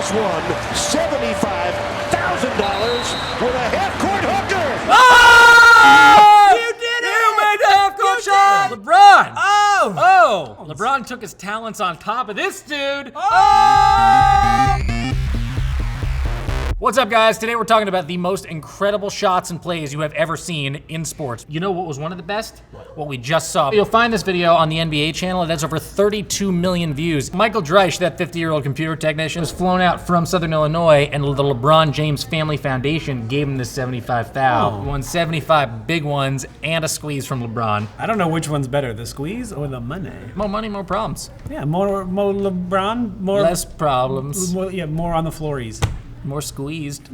just won $75,000 with a half-court hooker. Oh! You did it! You made the half-court shot! LeBron! Oh! LeBron took his talents on top of this dude. Oh! What's up, guys? Today we're talking about the most incredible shots and plays you have ever seen in sports. You know what was one of the best? What we just saw. You'll find this video on the NBA channel. It has over 32 million views. Michael Dreich, that 50-year-old computer technician, was flown out from Southern Illinois, and the LeBron James Family Foundation gave him this 75 thou. He won 75 big ones and a squeeze from LeBron. I don't know which one's better, the squeeze or the money. More money, more problems. Yeah, more LeBron, more less problems. More on the flories. More squeezed.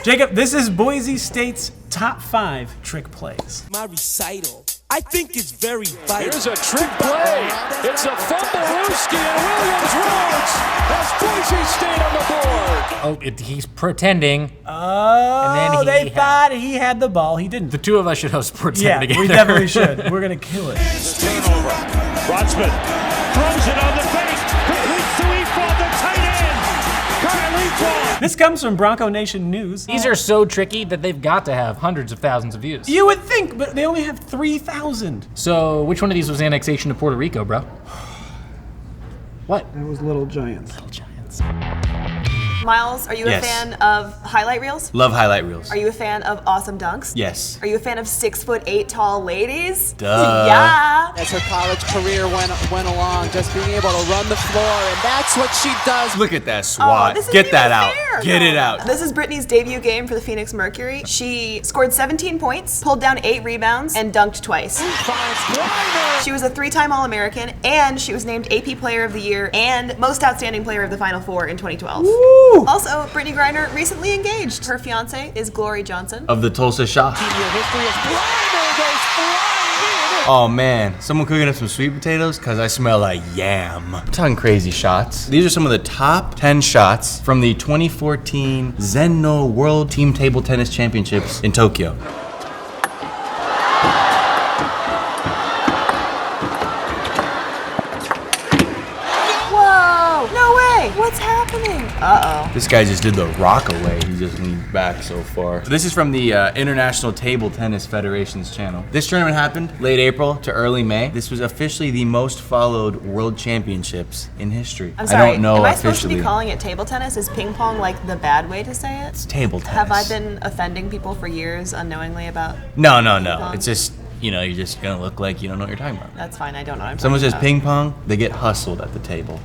Jacob, this is Boise State's top 5 trick plays. My recital, I think it's very vital. Here's a trick play. It's a fumble-ooski, and Williams Rhodes has Boise State on the board. Oh, he's pretending. Oh, and then they thought he had the ball. He didn't. The two of us should host Sports Center together. We definitely should. We're going to kill it. Turnover. Brodsman throws it on the face. Completes to Ephraim, the tight end. This comes from Bronco Nation News. These are so tricky that they've got to have hundreds of thousands of views. You would think, but they only have 3,000. So which one of these was annexation to Puerto Rico, bro? What? It was Little Giants. Little Giants. Miles, are you a fan of highlight reels? Love highlight reels. Are you a fan of awesome dunks? Yes. Are you a fan of 6'8" tall ladies? Duh. Yeah. As her college career went along, just being able to run the floor, and that's what she does. Look at that swat. This isn't Get that even out. fair. Get it out. This is Brittney's debut game for the Phoenix Mercury. She scored 17 points, pulled down 8 rebounds, and dunked twice. She was a 3-time All-American, and she was named AP Player of the Year and Most Outstanding Player of the Final Four in 2012. Woo! Also, Brittney Griner recently engaged. Her fiance is Glory Johnson. Of the Tulsa shot. History is Griner goes flying in. Oh man, someone cooking up some sweet potatoes? Cause I smell like yam. I'm talking crazy shots. These are some of the top 10 shots from the 2014 Zenno World Team Table Tennis Championships in Tokyo. Whoa! No way! What's happening? Uh-oh. This guy just did the rock away. He just leaned back so far. This is from the International Table Tennis Federation's channel. This tournament happened late April to early May. This was officially the most followed World Championships in history. I'm sorry, I don't know am I officially. supposed to be calling it table tennis? Is ping pong like the bad way to say it? It's table tennis. Have I been offending people for years unnowingly about No. pong? It's just, you're just gonna look like you don't know what you're talking about. That's fine, I don't know what I'm Someone talking says about. ping pong, they get hustled at the table.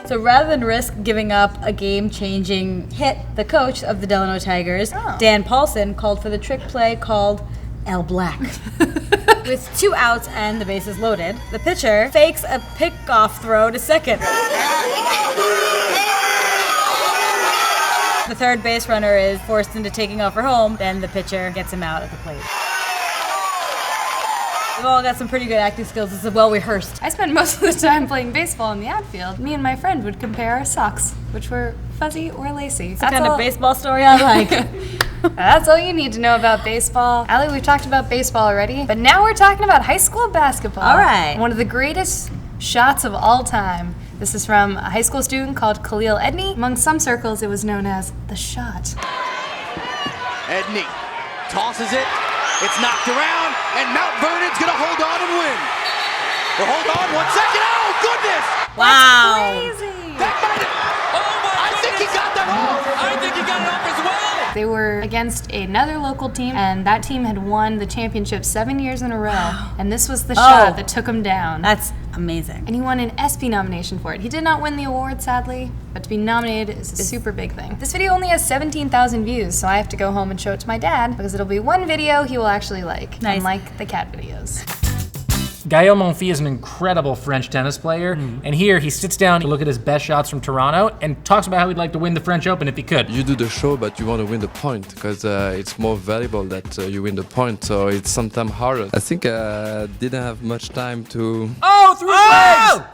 So rather than risk giving up a game-changing hit, the coach of the Delano Tigers, Dan Paulson, called for the trick play called El Black. With 2 outs and the bases loaded, the pitcher fakes a pick-off throw to second. The third base runner is forced into taking off for home, then the pitcher gets him out at the plate. We've all got some pretty good acting skills. This is well rehearsed. I spent most of the time playing baseball in the outfield. Me and my friend would compare our socks, which were fuzzy or lacy. It's the kind of baseball story I like. That's all you need to know about baseball. Allie, we've talked about baseball already, but now we're talking about high school basketball. All right. One of the greatest shots of all time. This is from a high school student called Khalil Edney. Among some circles, it was known as the shot. Edney tosses it. It's knocked around, and Mount Vernon's gonna hold on and win. They'll hold on 1 second. Oh, goodness! Wow. Crazy. That might have, I think he got that off. I think he got it off as well. They were against another local team, and that team had won the championship 7 years in a row. And this was the shot that took him down. That's amazing. And he won an ESPY nomination for it. He did not win the award, sadly, but to be nominated is a super big thing. This video only has 17,000 views, so I have to go home and show it to my dad, because it'll be one video he will actually like, Nice. unlike the cat videos. Gaël Monfils is an incredible French tennis player, and here he sits down to look at his best shots from Toronto and talks about how he'd like to win the French Open if he could. You do the show, but you want to win the point because it's more valuable that you win the point, so it's sometimes harder. I think I didn't have much time to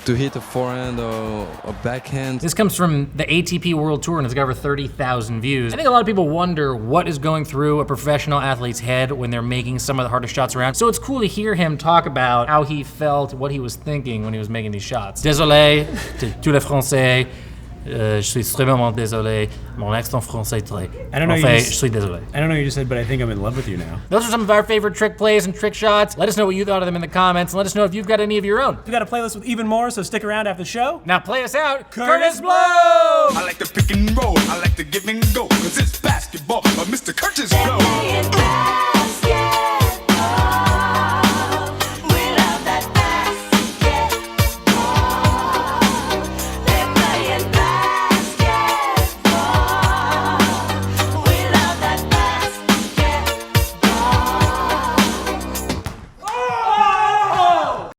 Through hit a forehand or a backhand. This comes from the ATP World Tour and it's got over 30,000 views. I think a lot of people wonder what is going through a professional athlete's head when they're making some of the hardest shots around. So it's cool to hear him talk about how he felt, what he was thinking when he was making these shots. Désolé to tous les Français. Je suis extrêmement désolé. Mon accent français est très. I don't know. Enfin, je suis désolé. I don't know. You just said, but I think I'm in love with you now. Those are some of our favorite trick plays and trick shots. Let us know what you thought of them in the comments, and let us know if you've got any of your own. We've got a playlist with even more, so stick around after the show. Now play us out, Curtis Blow! I like to pick and roll, I like to give and go, 'cause it's basketball, but Mr. Curtis Blow.